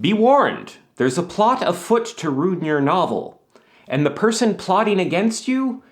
Be warned, there's a plot afoot to ruin your novel, and the person plotting against you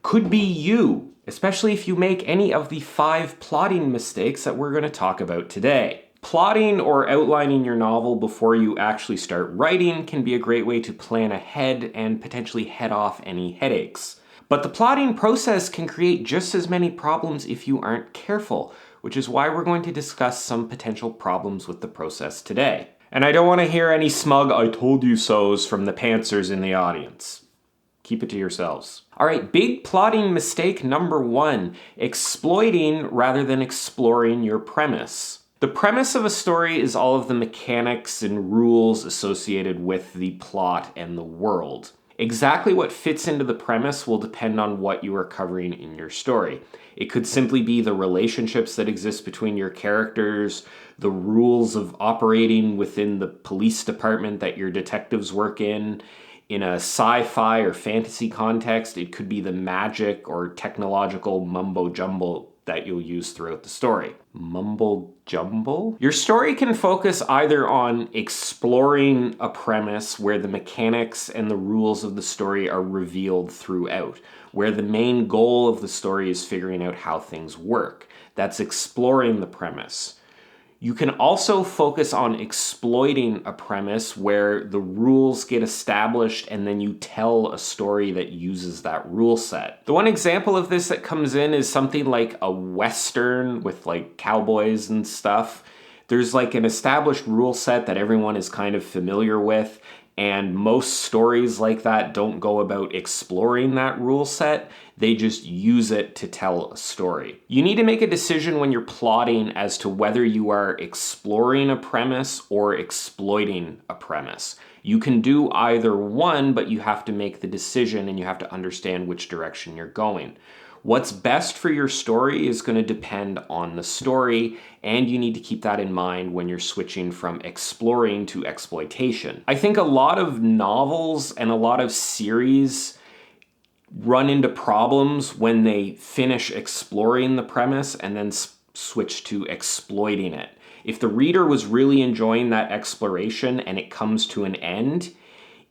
could be you, especially if you make any of the 5 plotting mistakes that we're going to talk about today. Plotting or outlining your novel before you actually start writing can be a great way to plan ahead and potentially head off any headaches. But the plotting process can create just as many problems if you aren't careful, which is why we're going to discuss some potential problems with the process today. And I don't want to hear any smug "I told you so's" from the pantsers in the audience. Keep it to yourselves. All right, big plotting mistake number 1, exploiting rather than exploring your premise. The premise of a story is all of the mechanics and rules associated with the plot and the world. Exactly what fits into the premise will depend on what you are covering in your story. It could simply be the relationships that exist between your characters, the rules of operating within the police department that your detectives work in. In a sci-fi or fantasy context, it could be the magic or technological mumbo-jumbo that you'll use throughout the story. Mumbo-jumbo? Your story can focus either on exploring a premise where the mechanics and the rules of the story are revealed throughout, where the main goal of the story is figuring out how things work. That's exploring the premise. You can also focus on exploiting a premise where the rules get established and then you tell a story that uses that rule set. The one example of this that comes in is something like a Western with like cowboys and stuff. There's like an established rule set that everyone is kind of familiar with, and most stories like that don't go about exploring that rule set. They just use it to tell a story. You need to make a decision when you're plotting as to whether you are exploring a premise or exploiting a premise. You can do either one, but you have to make the decision and you have to understand which direction you're going. What's best for your story is going to depend on the story, and you need to keep that in mind when you're switching from exploring to exploitation. I think a lot of novels and a lot of series run into problems when they finish exploring the premise and then switch to exploiting it. If the reader was really enjoying that exploration and it comes to an end,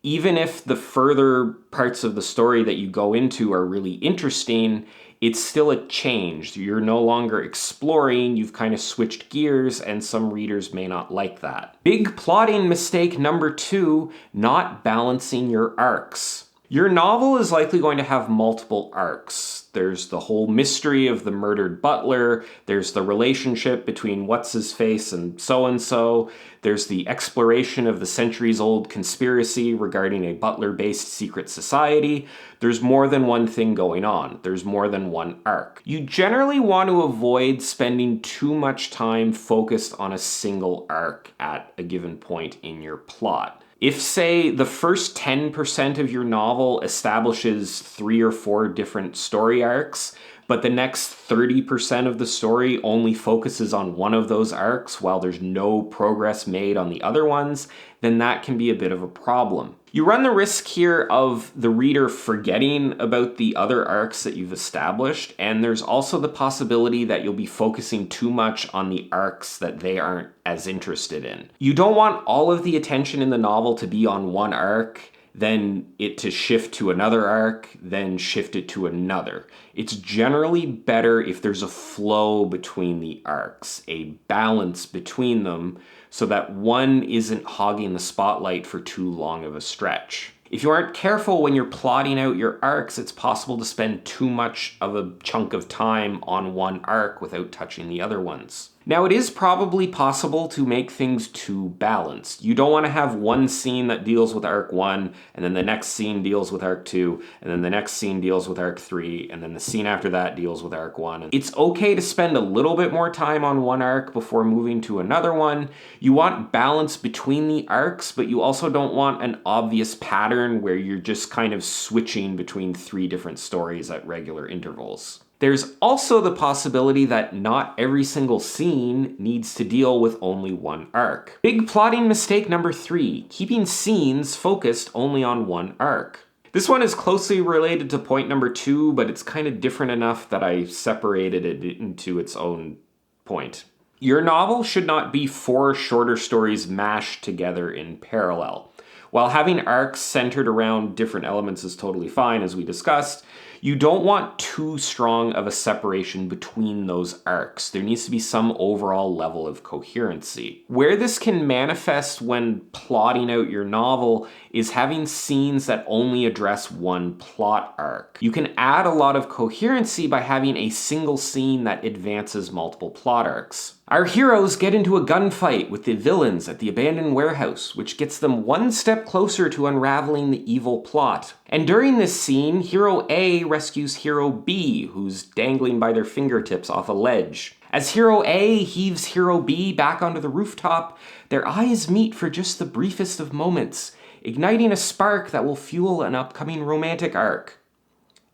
even if the further parts of the story that you go into are really interesting, it's still a change. You're no longer exploring, you've kind of switched gears, and some readers may not like that. Big plotting mistake number 2, not balancing your arcs. Your novel is likely going to have multiple arcs. There's the whole mystery of the murdered butler, there's the relationship between what's-his-face and so-and-so, there's the exploration of the centuries-old conspiracy regarding a butler-based secret society. There's more than one thing going on. There's more than one arc. You generally want to avoid spending too much time focused on a single arc at a given point in your plot. If, say, the first 10% of your novel establishes 3 or 4 different story arcs, but the next 30% of the story only focuses on one of those arcs while there's no progress made on the other ones, then that can be a bit of a problem. You run the risk here of the reader forgetting about the other arcs that you've established, and there's also the possibility that you'll be focusing too much on the arcs that they aren't as interested in. You don't want all of the attention in the novel to be on one arc, then it to shift to another arc, then shift it to another. It's generally better if there's a flow between the arcs, a balance between them, so that one isn't hogging the spotlight for too long of a stretch. If you aren't careful when you're plotting out your arcs, it's possible to spend too much of a chunk of time on one arc without touching the other ones. Now, it is probably possible to make things too balanced. You don't want to have one scene that deals with arc 1, and then the next scene deals with arc 2, and then the next scene deals with arc 3, and then the scene after that deals with arc 1. It's okay to spend a little bit more time on one arc before moving to another one. You want balance between the arcs, but you also don't want an obvious pattern where you're just kind of switching between 3 different stories at regular intervals. There's also the possibility that not every single scene needs to deal with only one arc. Big plotting mistake number 3, keeping scenes focused only on one arc. This one is closely related to point number 2, but it's kind of different enough that I separated it into its own point. Your novel should not be 4 shorter stories mashed together in parallel. While having arcs centered around different elements is totally fine, as we discussed, you don't want too strong of a separation between those arcs. There needs to be some overall level of coherency. Where this can manifest when plotting out your novel is having scenes that only address one plot arc. You can add a lot of coherency by having a single scene that advances multiple plot arcs. Our heroes get into a gunfight with the villains at the abandoned warehouse, which gets them one step closer to unraveling the evil plot. And during this scene, Hero A rescues Hero B, who's dangling by their fingertips off a ledge. As Hero A heaves Hero B back onto the rooftop, their eyes meet for just the briefest of moments, igniting a spark that will fuel an upcoming romantic arc.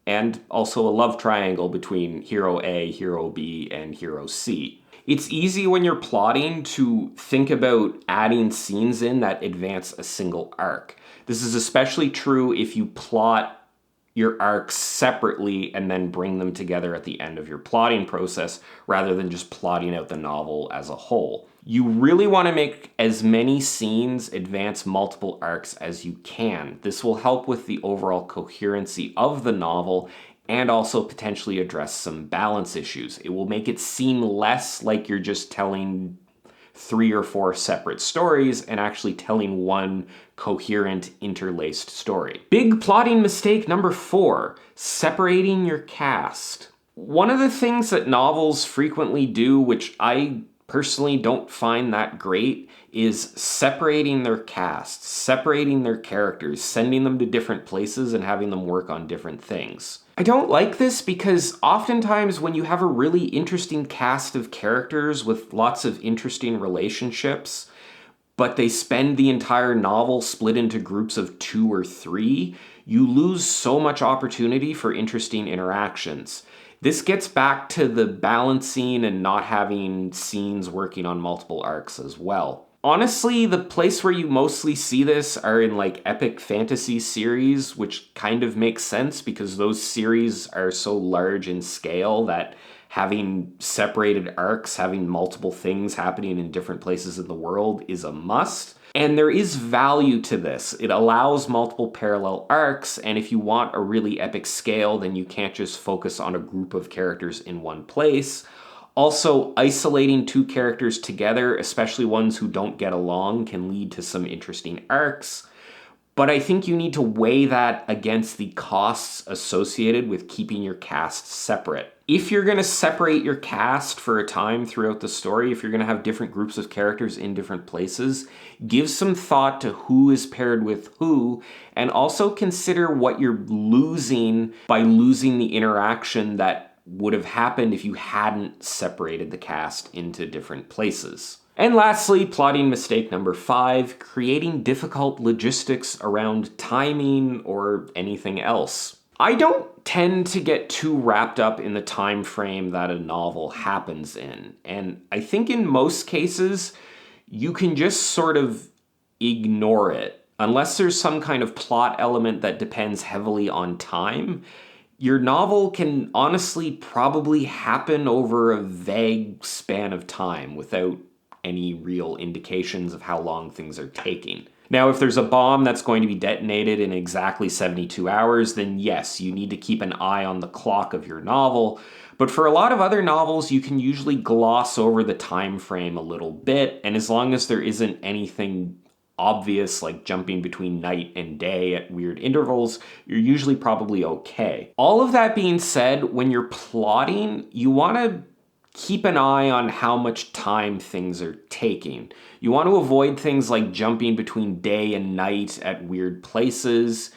And also a love triangle between Hero A, Hero B, and Hero C. It's easy when you're plotting to think about adding scenes in that advance a single arc. This is especially true if you plot your arcs separately and then bring them together at the end of your plotting process rather than just plotting out the novel as a whole. You really want to make as many scenes advance multiple arcs as you can. This will help with the overall coherency of the novel and also potentially address some balance issues. It will make it seem less like you're just telling 3 or 4 separate stories and actually telling one coherent, interlaced story. Big plotting mistake number 4, separating your cast. One of the things that novels frequently do, which I personally don't find that great, is separating their cast, separating their characters, sending them to different places and having them work on different things. I don't like this because oftentimes when you have a really interesting cast of characters with lots of interesting relationships, but they spend the entire novel split into groups of 2 or 3, you lose so much opportunity for interesting interactions. This gets back to the balancing and not having scenes working on multiple arcs as well. Honestly, the place where you mostly see this are in like epic fantasy series, which kind of makes sense because those series are so large in scale that having separated arcs, having multiple things happening in different places in the world is a must. And there is value to this. It allows multiple parallel arcs, and if you want a really epic scale, then you can't just focus on a group of characters in one place. Also, isolating 2 characters together, especially ones who don't get along, can lead to some interesting arcs. But I think you need to weigh that against the costs associated with keeping your cast separate. If you're going to separate your cast for a time throughout the story, if you're going to have different groups of characters in different places, give some thought to who is paired with who, and also consider what you're losing by losing the interaction that would have happened if you hadn't separated the cast into different places. And lastly, plotting mistake number 5, creating difficult logistics around timing or anything else. I don't tend to get too wrapped up in the time frame that a novel happens in, and I think in most cases, you can just sort of ignore it. Unless there's some kind of plot element that depends heavily on time, your novel can honestly probably happen over a vague span of time without any real indications of how long things are taking. Now, if there's a bomb that's going to be detonated in exactly 72 hours, then yes, you need to keep an eye on the clock of your novel. But for a lot of other novels, you can usually gloss over the time frame a little bit, and as long as there isn't anything obvious like jumping between night and day at weird intervals, you're usually probably okay. All of that being said, when you're plotting, you want to keep an eye on how much time things are taking. You want to avoid things like jumping between day and night at weird places.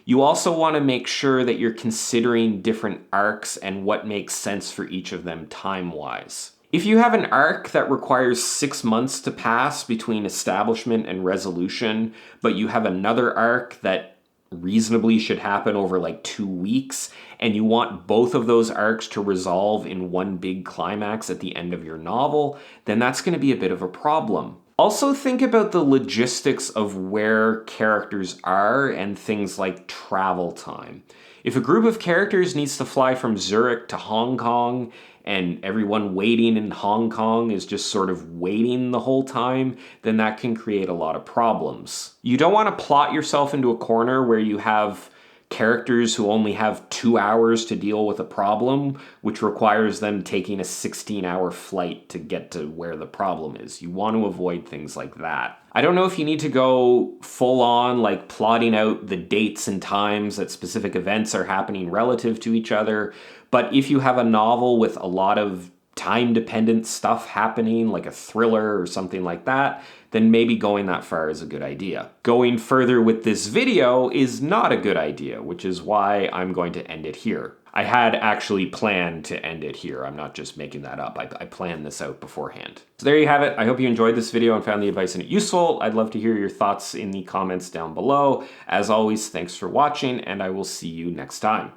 You also want to make sure that you're considering different arcs and what makes sense for each of them time-wise. If you have an arc that requires 6 months to pass between establishment and resolution, but you have another arc that reasonably should happen over like 2 weeks, and you want both of those arcs to resolve in one big climax at the end of your novel, then that's going to be a bit of a problem. Also think about the logistics of where characters are and things like travel time. If a group of characters needs to fly from Zurich to Hong Kong and everyone waiting in Hong Kong is just sort of waiting the whole time, then that can create a lot of problems. You don't want to plot yourself into a corner where you have characters who only have 2 hours to deal with a problem, which requires them taking a 16-hour flight to get to where the problem is. You want to avoid things like that. I don't know if you need to go full on, like plotting out the dates and times that specific events are happening relative to each other, but if you have a novel with a lot of time-dependent stuff happening, like a thriller or something like that, then maybe going that far is a good idea. Going further with this video is not a good idea, which is why I'm going to end it here. I had actually planned to end it here. I'm not just making that up. I planned this out beforehand. So there you have it. I hope you enjoyed this video and found the advice in it useful. I'd love to hear your thoughts in the comments down below. As always, thanks for watching, and I will see you next time.